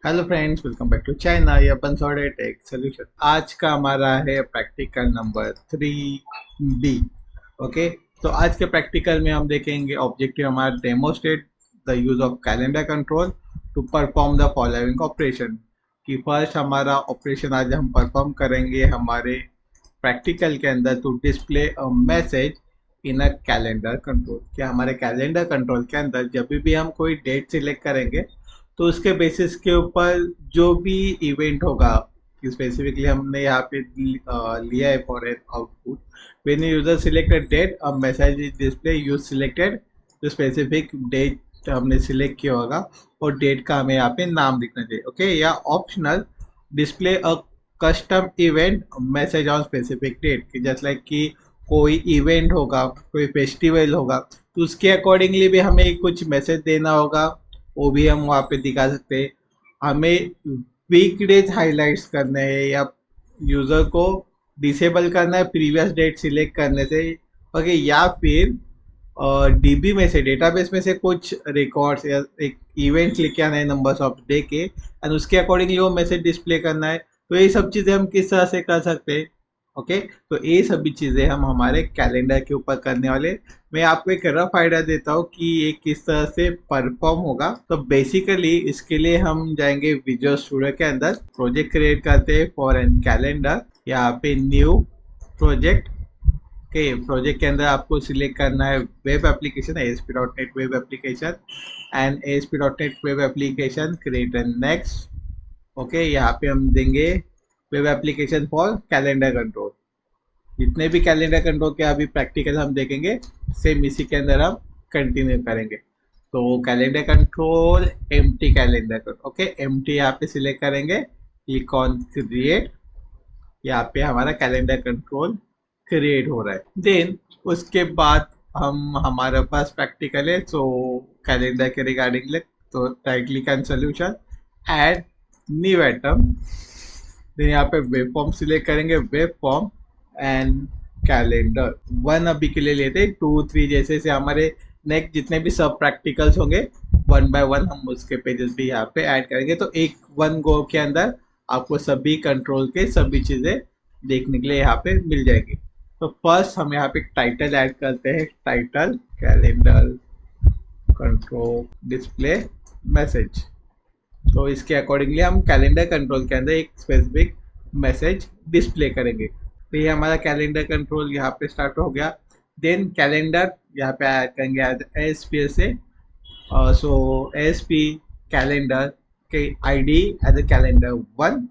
Hello friends, welcome back to China. ये अपन sort tech solution. आज का हमारा है प्रैक्टिकल नंबर 3B। ओके, तो आज के प्रैक्टिकल में हम देखेंगे ऑब्जेक्टिव हमारा demonstrate the use of calendar control to perform the following operation. कि फर्स्ट हमारा ऑपरेशन आज हम परफॉर्म करेंगे हमारे प्रैक्टिकल के अंदर to display a message in a calendar control. क्या हमारे कैलेंडर कंट्रोल के अंदर जब भी हम कोई डेट सिलेक्ट करेंगे तो उसके बेसिस के ऊपर जो भी इवेंट होगा, स्पेसिफिकली हमने यहाँ पे लिया है for an output. When user select a date a message is display you selected जो स्पेसिफिक डेट हमने सिलेक्ट किया होगा और डेट का हमें यहाँ पे नाम दिखना चाहिए। ओके, या optional display a custom event message on specific date कि जस्ट लाइक कि कोई इवेंट होगा, कोई फेस्टिवल होगा, तो उसके अकॉर्डिंगली भी हमें कुछ मैसेज देना होगा, वो भी हम वहाँ पे दिखा सकते हैं। हमें वीकडेज हाइलाइट्स करने हैं या यूजर को डिसेबल करना है प्रीवियस डेट सिलेक्ट करने से। ओके, या फिर डीबी में से, डेटाबेस में से कुछ रिकॉर्ड्स या एक इवेंट लेके आना है नंबर्स ऑफ डे के, एंड उसके अकॉर्डिंगली वो मैसेज डिस्प्ले करना है। तो ये सब चीज़ें हम किस तरह से कर सकते हैं। ओके, तो ये सभी चीज़ें हम हमारे कैलेंडर के ऊपर करने वाले। मैं आपको एक रफ आइडिया देता हूँ कि ये किस तरह से परफॉर्म होगा। तो बेसिकली इसके लिए हम जाएंगे विजुअल स्टूडियो के अंदर, प्रोजेक्ट क्रिएट करते हैं फॉर एन कैलेंडर। यहाँ पे न्यू प्रोजेक्ट के प्रोजेक्ट के अंदर आपको सिलेक्ट करना है web application, ASP.NET web application, and ASP.NEट web application create and next. Okay, यहाँ पे हम देंगे web application for calendar control. जितने भी कैलेंडर कंट्रोल के अभी प्रैक्टिकल हम देखेंगे, सेम इसी के अंदर हम कंटिन्यू करेंगे। तो calendar control empty calendar, okay, empty यहाँ पे सिलेक्ट करेंगे, क्लिक ऑन क्रिएट। यहाँ पे हमारा कैलेंडर कंट्रोल क्रिएट हो रहा है। देन उसके बाद हम हमारे पास प्रैक्टिकल है, तो कैलेंडर के रिगार्डिंग तो right click on solution, add new item. Then यहाँ पे वेब फॉर्म सिलेक्ट करेंगे, वेब फॉर्म एंड कैलेंडर 1 अभी के लिए लेते हैं, 2 3 जैसे से हमारे नेक्स्ट जितने भी सब प्रैक्टिकल्स होंगे 1 बाय 1 हम उसके पेजेस भी यहाँ पे ऐड करेंगे। तो एक वन गो के अंदर आपको सभी कंट्रोल के सभी चीज़ें देखने के लिए यहाँ पे मिल जाएगी। तो फर्स्ट हम यहाँ पे टाइटल ऐड करते हैं, title calendar control display message. तो इसके अकॉर्डिंगली हम कैलेंडर कंट्रोल के अंदर एक स्पेसिफिक मैसेज डिस्प्ले करेंगे। तो ये हमारा कैलेंडर कंट्रोल यहाँ पे स्टार्ट हो गया। देन कैलेंडर यहाँ पे ऐड करेंगे ASP से। सो ASP कैलेंडर के ID as a calendar 1,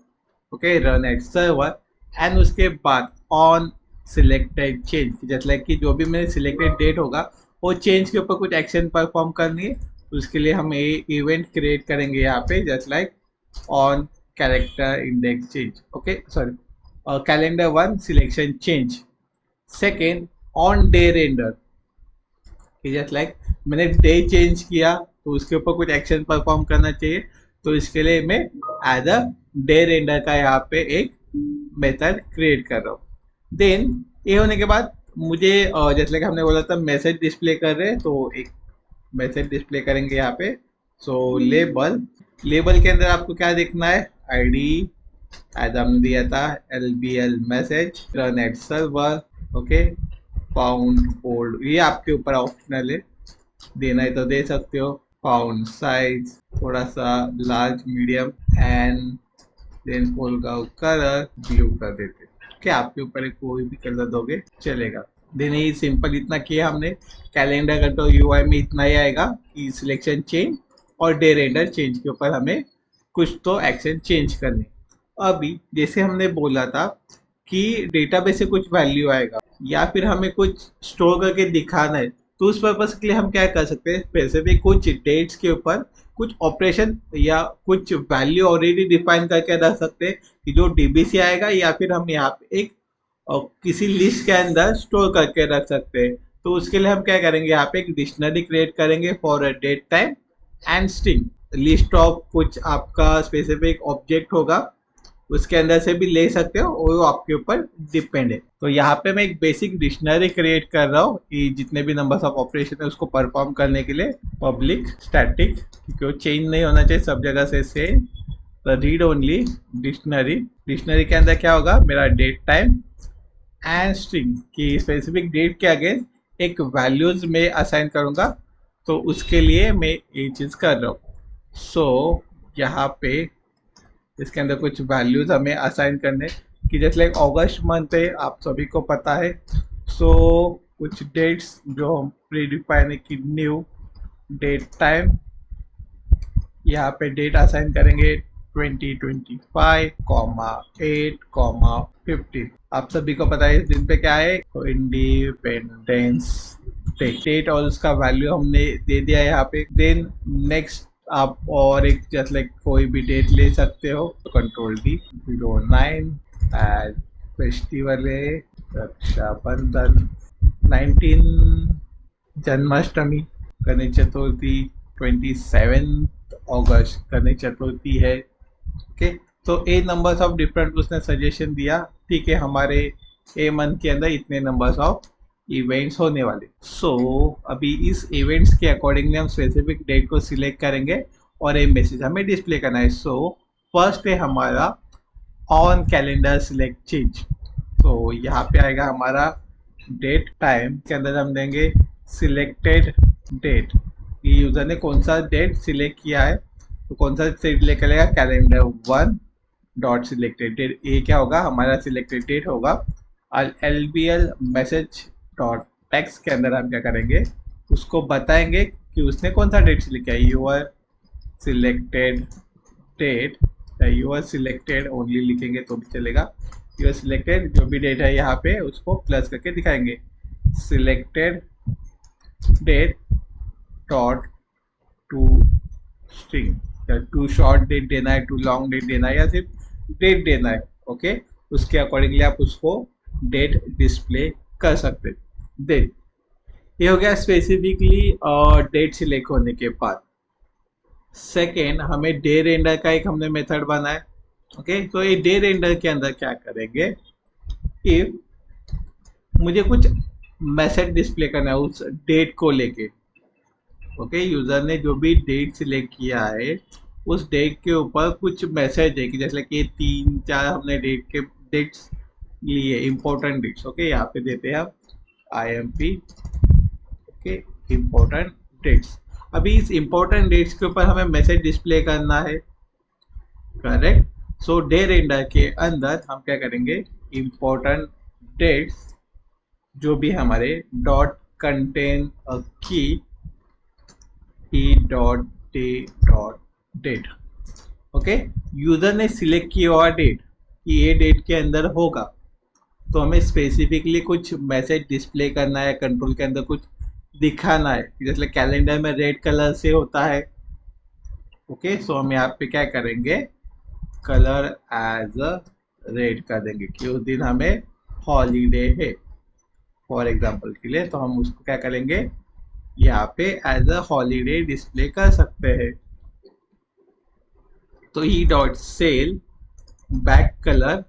okay, run at server, and उसके बाद ऑन सिलेक्टेड चेंज, जैसे लाइक कि जो भी मेरे सिलेक्टेड डेट होगा वो चेंज के ऊपर कुछ एक्शन परफॉर्म करनी है। तो उसके लिए हम इवेंट क्रिएट करेंगे यहाँ पे, just like on character index change, okay, sorry, calendar 1 selection change. Second, on day render, just like मैंने डे चेंज किया तो उसके ऊपर कुछ एक्शन परफॉर्म करना चाहिए। तो इसके लिए मैं एज अ डे रेंडर का यहाँ पे एक मेथड क्रिएट कर रहा हूँ। देन ये होने के बाद मुझे जैसे लाइक हमने बोला था मैसेज डिस्प्ले कर रहे हैं, तो एक मैसेज डिस्प्ले करेंगे यहाँ पे। सो लेबल, लेबल के अंदर आपको क्या देखना है, ID एज हमने दिया था LBL message, run at server, okay, font bold, ये आपके ऊपर ऑप्शनल है, देना है तो दे सकते हो। फाउंड साइज थोड़ा सा लार्ज मीडियम, एंड देन फोलगाउट कलर ब्लू कर देते। क्या आपके ऊपर कोई भी कलर दोगे चलेगा। देन ये सिंपल इतना किया हमने। कैलेंडर कंट्रोल UI में इतना ही आएगा कि सिलेक्शन चेंज और डे रेंडर चेंज के ऊपर हमें कुछ तो एक्शन चेंज करने। अभी जैसे हमने बोला था कि डेटाबेस से कुछ वैल्यू आएगा या फिर हमें कुछ स्टोर करके दिखाना है, तो उस पर्पज के लिए हम क्या कर सकते हैं, स्पेसिफिक कुछ डेट्स के ऊपर कुछ ऑपरेशन या कुछ वैल्यू ऑलरेडी डिफाइन करके रख सकते हैं कि जो DB से आएगा, या फिर हम यहाँ पे एक किसी लिस्ट के अंदर स्टोर करके रख सकते हैं। तो उसके लिए हम क्या करेंगे, यहाँ पे एक डिक्शनरी क्रिएट करेंगे for a date time and string. List of कुछ आपका स्पेसिफिक ऑब्जेक्ट होगा, उसके अंदर से भी ले सकते हो, वो आपके ऊपर डिपेंड है। तो यहाँ पे मैं एक बेसिक डिक्शनरी क्रिएट कर रहा हूँ कि जितने भी नंबर्स ऑफ ऑपरेशन है उसको परफॉर्म करने के लिए, पब्लिक स्टैटिक, क्योंकि वो चेंज नहीं होना चाहिए सब जगह से सेम, तो रीड ओनली डिक्शनरी, डिक्शनरी के अंदर क्या होगा, मेरा डेट टाइम एंड स्ट्रिंग की स्पेसिफिक डेट के आगे एक वैल्यूज में असाइन करूंगा, तो उसके लिए मैं ये चीज कर रहा हूँ। सो यहाँ पे इसके अंदर कुछ वैल्यूज हमें असाइन करने कि जैसे लाइक अगस्त मंथ है, आप सभी को पता है। सो कुछ डेट्स जो हम प्री डिफाइन है कि न्यू डेट टाइम, यहाँ पे डेट असाइन करेंगे 2025, 8, 15। आप सभी को पता है इस दिन पे क्या है, तो इंडिपेंडेंस डे। डेट और उसका वैल्यू हमने दे दिया यहाँ पे। देन नेक्स्ट आप और एक जस्ट लाइक कोई भी डेट ले सकते हो, तो कंट्रोल डी 09 एज फेस्टिवल है रक्षाबंधन, 19 जन्माष्टमी, गणेश चतुर्थी 27 अगस्त गणेश चतुर्थी है। ओके, तो ए नंबर्स ऑफ डिफरेंट उसने सजेशन दिया, ठीक है, हमारे ए मंथ के अंदर इतने नंबर्स ऑफ इवेंट्स होने वाले। सो अभी इस इवेंट्स के अकॉर्डिंगली हम स्पेसिफिक डेट को सिलेक्ट करेंगे और एक मैसेज हमें डिस्प्ले करना है। सो फर्स्ट है हमारा ऑन कैलेंडर सिलेक्ट चेंज। तो यहाँ पे आएगा हमारा डेट टाइम के अंदर हम देंगे सिलेक्टेड डेट, कि यूजर ने कौन सा डेट सिलेक्ट किया है, तो कौन सा सिलेक्ट करेगा, कैलेंडर 1 डॉट सिलेक्टेड डेट। ये क्या होगा, हमारा सिलेक्टेड डेट होगा। और LBL मैसेज डॉट टेक्स्ट के अंदर हम क्या करेंगे, उसको बताएंगे कि उसने कौन सा डेट सिलेक्ट किया, your selected date, your selected only लिखेंगे तो भी चलेगा। यूर सिलेक्टेड जो भी डेट है यहाँ पे उसको प्लस करके दिखाएंगे, selected date dot to string, to short date देना है, टू लॉन्ग डेट देना है, या सिर्फ डेट देना है। ओके, उसके अकॉर्डिंगली आप उसको डेट डिस्प्ले कर सकते। देन ये हो गया स्पेसिफिकली डेट सिलेक्ट होने के बाद। सेकेंड, हमें डे रेंडर का एक हमने मेथड बनाया। ओके, तो ये डे रेंडर के अंदर क्या करेंगे, इफ मुझे कुछ मैसेज डिस्प्ले करना है उस डेट को लेके। ओके, यूजर ने जो भी डेट सिलेक्ट किया है उस डेट के ऊपर कुछ मैसेज है, कि जैसे कि 3-4 हमने डेट के डेट्स लिए, इंपॉर्टेंट डेट्स। ओके, यहाँ पे देते हैं आप IMP, ओके, इंपॉर्टेंट डेट्स। अभी इस इंपॉर्टेंट डेट्स के ऊपर हमें मैसेज डिस्प्ले करना है, करेक्ट। सो डे रेंडर के अंदर हम क्या करेंगे, इंपॉर्टेंट डेट्स जो भी हमारे डॉट कंटेन अ की e dot day dot date. Okay, user ने सिलेक्ट किया हुआ डेट कि ये डेट के अंदर होगा, तो हमें स्पेसिफिकली कुछ मैसेज डिस्प्ले करना है, कंट्रोल के अंदर कुछ दिखाना है, जैसे कैलेंडर में रेड कलर से होता है। ओके, सो हम यहाँ पे क्या करेंगे, कलर एज अ रेड कर देंगे कि उस दिन हमें हॉलीडे है फॉर एग्जाम्पल के लिए, तो हम उसको क्या करेंगे, यहाँ पे एज अ हॉलीडे डिस्प्ले कर सकते हैं। तो e dot cell back colour,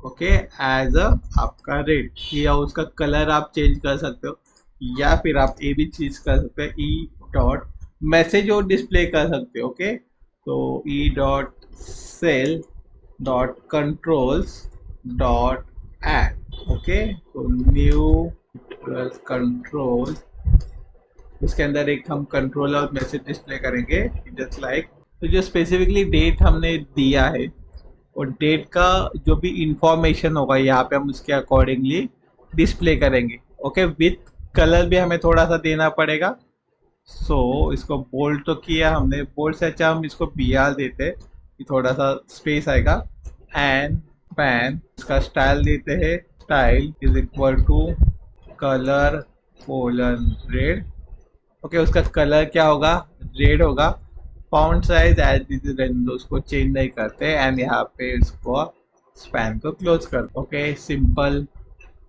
okay, as a आपका रेड, या उसका कलर आप चेंज कर सकते हो, या फिर आप ये भी चीज कर सकते हो, ई डॉट मैसेज और डिस्प्ले कर सकते हो। ओके, तो e dot cell dot controls dot add, okay, तो न्यू कंट्रोल, उसके अंदर एक हम कंट्रोल और मैसेज डिस्प्ले करेंगे जस्ट लाइक। तो जो स्पेसिफिकली डेट हमने दिया है और डेट का जो भी इंफॉर्मेशन होगा यहाँ पे हम उसके अकॉर्डिंगली डिस्प्ले करेंगे। ओके, विथ कलर भी हमें थोड़ा सा देना पड़ेगा। सो इसको बोल्ड तो किया हमने, बोल्ड से अच्छा हम इसको BR देते हैं कि थोड़ा सा स्पेस आएगा। एंड पैन, इसका स्टाइल देते हैं, style is equal to colour colon red. Okay, उसका कलर क्या होगा, रेड होगा। Font size as it is, उसको चेंज नहीं करते। एंड यहाँ पे इसको स्पैन को क्लोज कर। Okay, simple.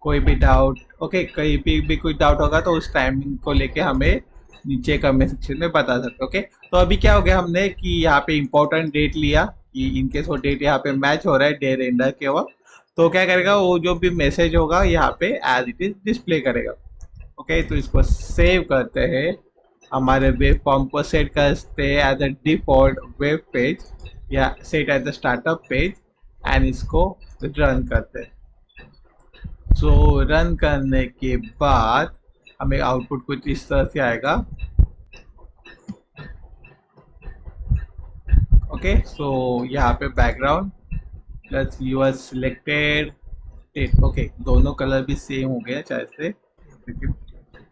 कोई भी डाउट, ओके, कहीं भी कोई डाउट होगा तो उस टाइमिंग को लेके हमें नीचे कमेंट सेक्शन में बता सकते। ओके, तो अभी क्या हो गया, हमने कि यहाँ पे इंपॉर्टेंट डेट लिया कि इनकेस वो डेट यहाँ पे मैच हो रहा है डे रेंडर के वक्त, तो क्या करेगा, वो जो भी मैसेज होगा यहाँ पे एज इट इज डिस्प्ले करेगा। ओके, तो इसको सेव करते हैं हमारे वेब फॉर्म को सेट करते हैं as a default web page या set as a startup page and इसको रन करते हैं। सो रन करने के बाद हमें आउटपुट कुछ इस तरह से आएगा। ओके, सो यहाँ पे background plus your selected. Okay, दोनों कलर भी सेम हो गया चाहे से।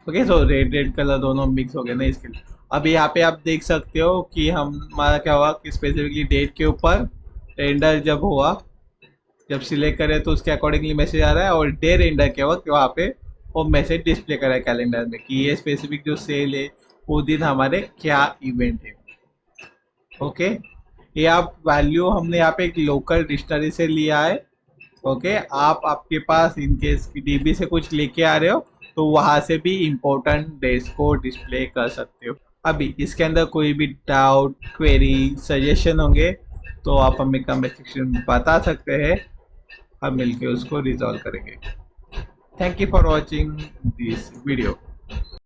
Okay, so red red colour दोनों मिक्स हो गए ना इसके लिए। अब यहाँ पे आप देख सकते हो कि हमारा क्या हुआ कि स्पेसिफिकली डेट के ऊपर रेंडर जब हुआ, जब सिलेक्ट करें तो उसके अकॉर्डिंगली मैसेज आ रहा है, और डे रेंडर क्या हुआ कि वहाँ पे वो मैसेज डिस्प्ले कर रहा है कैलेंडर में कि ये स्पेसिफिक जो सेल है वो दिन हमारे क्या इवेंट है। ओके, ये आप वैल्यू हमने यहाँ पे एक लोकल डिक्शनरी से लिया है। ओके, आप आपके पास इनकेस डीबी से कुछ लेके आ रहे हो तो वहां से भी इम्पोर्टेंट डेट्स को डिस्प्ले कर सकते हो। अभी इसके अंदर कोई भी डाउट, क्वेरी, सजेशन होंगे तो आप हमें कमेंट सेक्शन में बता सकते हैं, हम मिलके उसको रिजॉल्व करेंगे। Thank you for watching this video.